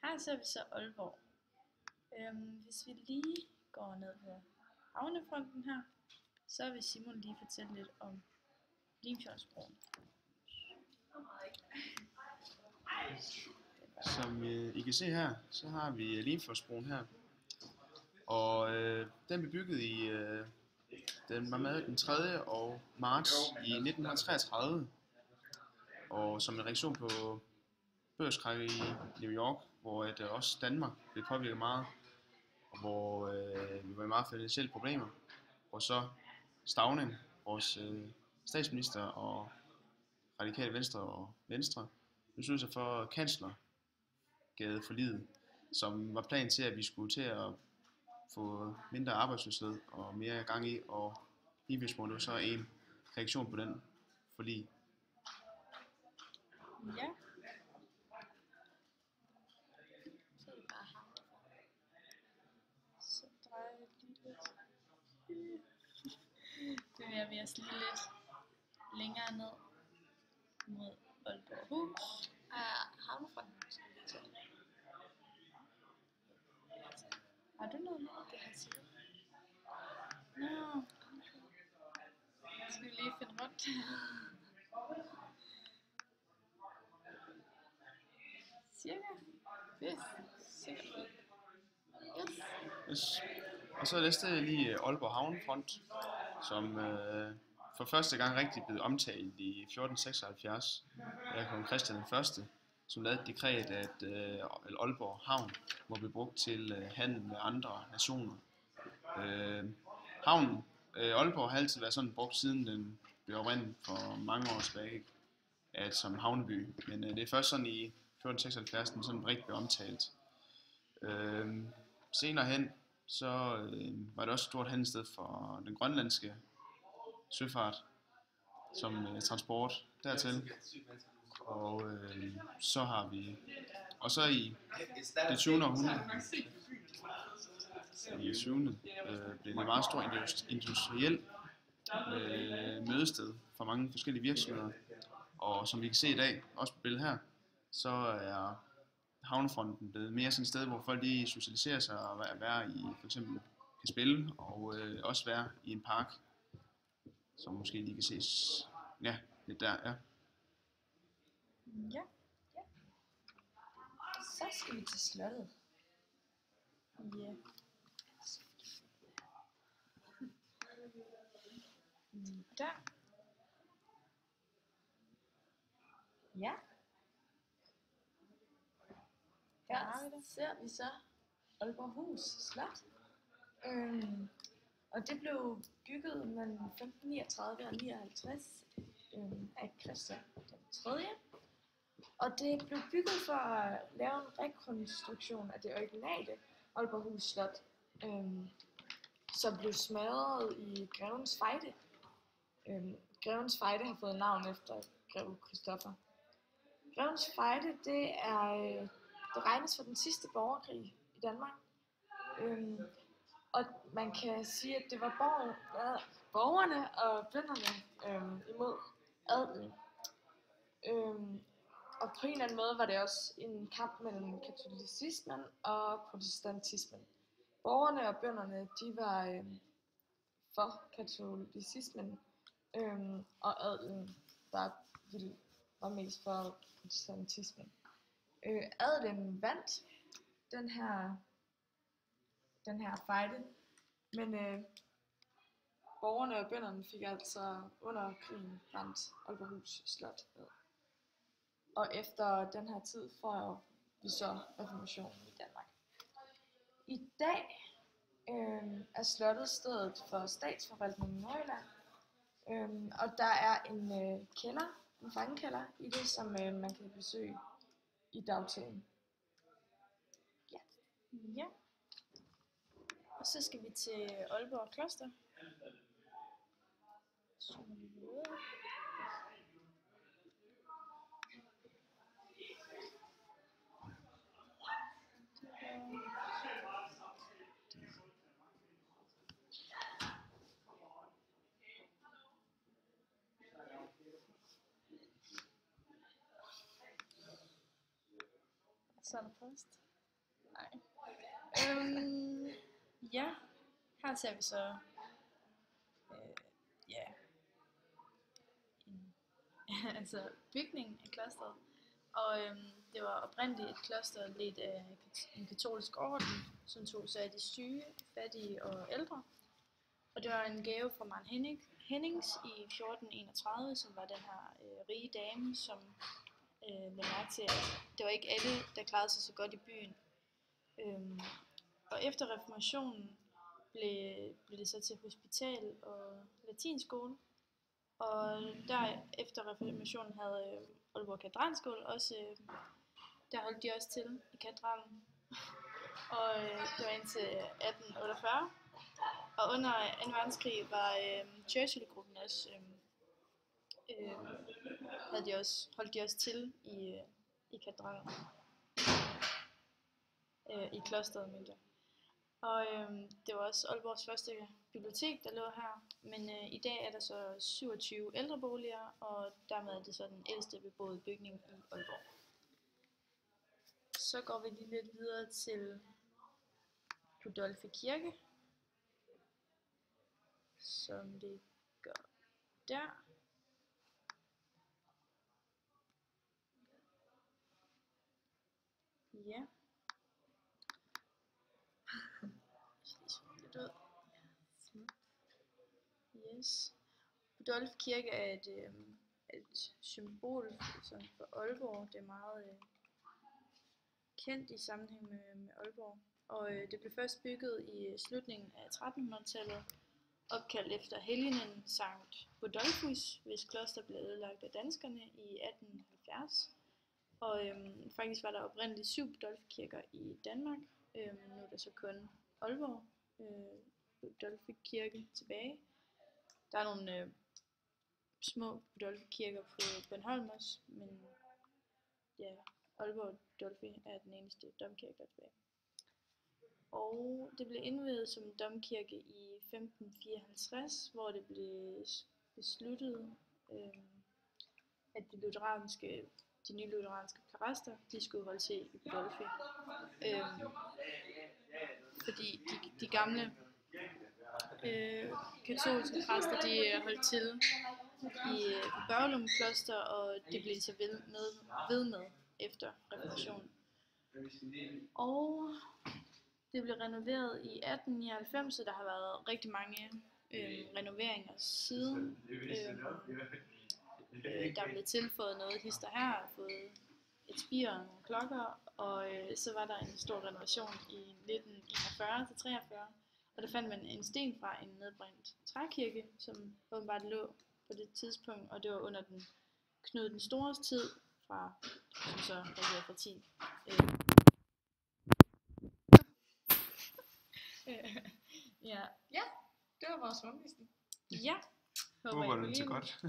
Her ser vi så Aalborg. Hvis vi lige går ned på havnefronten her, så vil Simon lige fortælle lidt om Limfjordsbroen. Som I kan se her, så har vi Limfjordsbroen her. Og den blev bygget den var med den 3. marts i 1933. Og som en reaktion på børskrakket i New York, hvor også Danmark blev påvirket meget, og hvor vi var i meget finansielle problemer, og så Stauning, vores statsminister og Radikale Venstre og Venstre, besluttede sig for kanslergadeforliget, som var plan til, at vi skulle til at få mindre arbejdsløshed og mere gang i, og Limfjordsbroen var så en reaktion på den forlig. Ja. Så er det bare ham. Så drejer vi lige lidt. Bevæger vi os lige lidt længere ned mod Aalborg Hus. Havnefronten. Har du noget med? Det har sikkert. Nå. Skal vi lige finde rundt? Cirka. Yes. Sikkert. Yes. Yes. Og så næste lige Aalborg Havnefront, som for første gang rigtig blev omtalt i 1476 af kong Christian den første, som lavede et dekret, at Aalborg Havn må blive brugt til handel med andre nationer. Havnen Aalborg har altid været sådan brugt, siden den blev oprindet for mange år tilbage, som havneby, men det er først sådan i 1476, den sådan rigtig blev omtalt. Senere hen, så var det også et stort handelssted for den grønlandske søfart, som transport dertil. Og så har vi, og så i det 20. århundrede, i 7. blev det et meget stort industrielt mødested for mange forskellige virksomheder. Og som vi kan se i dag, også på billedet her, så er havnefronten blevet mere sådan et sted, hvor folk lige socialiserer sig og være i, for eksempel kan spille, og også være i en park, som måske lige kan ses, ja, lidt der, ja. Ja. Så skal vi til slottet. Ja. Der. Ja. Her ser vi så Aalborg Hus Slot. Og det blev bygget mellem 1539 og 59 af Christian den 3. Og det blev bygget for at lave en rekonstruktion af det originale Aalborg Hus Slot, som blev smadret i Grevens Fejde. Grevens Fejde har fået navn efter greve Christoffer. Grevens Fejde, det regnes for den sidste borgerkrig i Danmark. Og man kan sige, at det var borgerne og bønderne imod adelen. Og på en eller anden måde var det også en kamp mellem katolicismen og protestantismen. Borgerne og bønderne, de var for katolicismen, og adelen var mest for protestantismen. Adelen vandt den her fejde, men borgerne og bønderne fik altså under krigen brændt Aalborg Hus Slot ned. Og efter den her tid får vi så reformationen i Danmark. I dag er slottet stedet for statsforvaltningen i Nordjylland, og der er en kælder, en fangekælder i det, som man kan besøge i dagtiden. Ja. Ja. Og så skal vi til Aalborg Kloster. Så må vi videre. Så er der post. Nej. Ja, her ser vi så ja, en, altså bygningen af klosteret. Og det var oprindeligt et kloster ledt af en katolsk orden, som tog sig af de syge, fattige og ældre. Og det var en gave fra Maren Hennings i 1431, som var den her rige dame, som lagde mærke til, at det var ikke alle, der klarede sig så godt i byen. Og efter reformationen blev det så til hospital og latinskole. Og der efter reformationen havde Aalborg Katedralskole også, der holdt de også til i katedralen. Og det var indtil 1848. Og under 2. verdenskrig var Churchill-gruppen også, holdt de også til i katedralen. I klosteret, mente jeg. Og det var også Aalborgs første bibliotek, der lå her. Men i dag er der så 27 ældreboliger, og dermed er det så den ældste beboede bygning i Aalborg. Så går vi lige lidt videre til Budolfi Kirke, som det gør der. Ja. Yes. Budolfi Kirke er et symbol for Aalborg. Det er meget kendt i sammenhæng med Aalborg. Og det blev først bygget i slutningen af 1300-tallet, opkaldt efter helgenen Sankt Budolfus, hvis kloster blev ødelagt af danskerne i 1870. Og faktisk var der oprindeligt 7 Budolfi-kirker i Danmark. Nu er der så kun Aalborg Budolfi-kirke tilbage. Der er nogle små Budolfi-kirker på Bornholm også, men ja, Aalborg Budolfi er den eneste domkirke, der er tilbage. Og det blev indviet som domkirke i 1554, hvor det blev besluttet, at de nye lutheranske præster, de skulle holde til i Budolfi. Fordi de gamle katolske præster, de holdt til i Børglum Kloster, og det blev så ved med efter reformationen. Og det blev renoveret i 1899, så der har været rigtig mange renoveringer siden. Der er blevet tilføjet noget hister her, har fået et spir og nogle klokker, og så var der en stor renovation i 1941-43, og der fandt man en sten fra en nedbrændt trækirke, som åbenbart lå på det tidspunkt, og det var under Knud den Stores tid, som så regerede fra 10. Ja, Ja, det var vores rundvisning. ja. Håber du det så godt.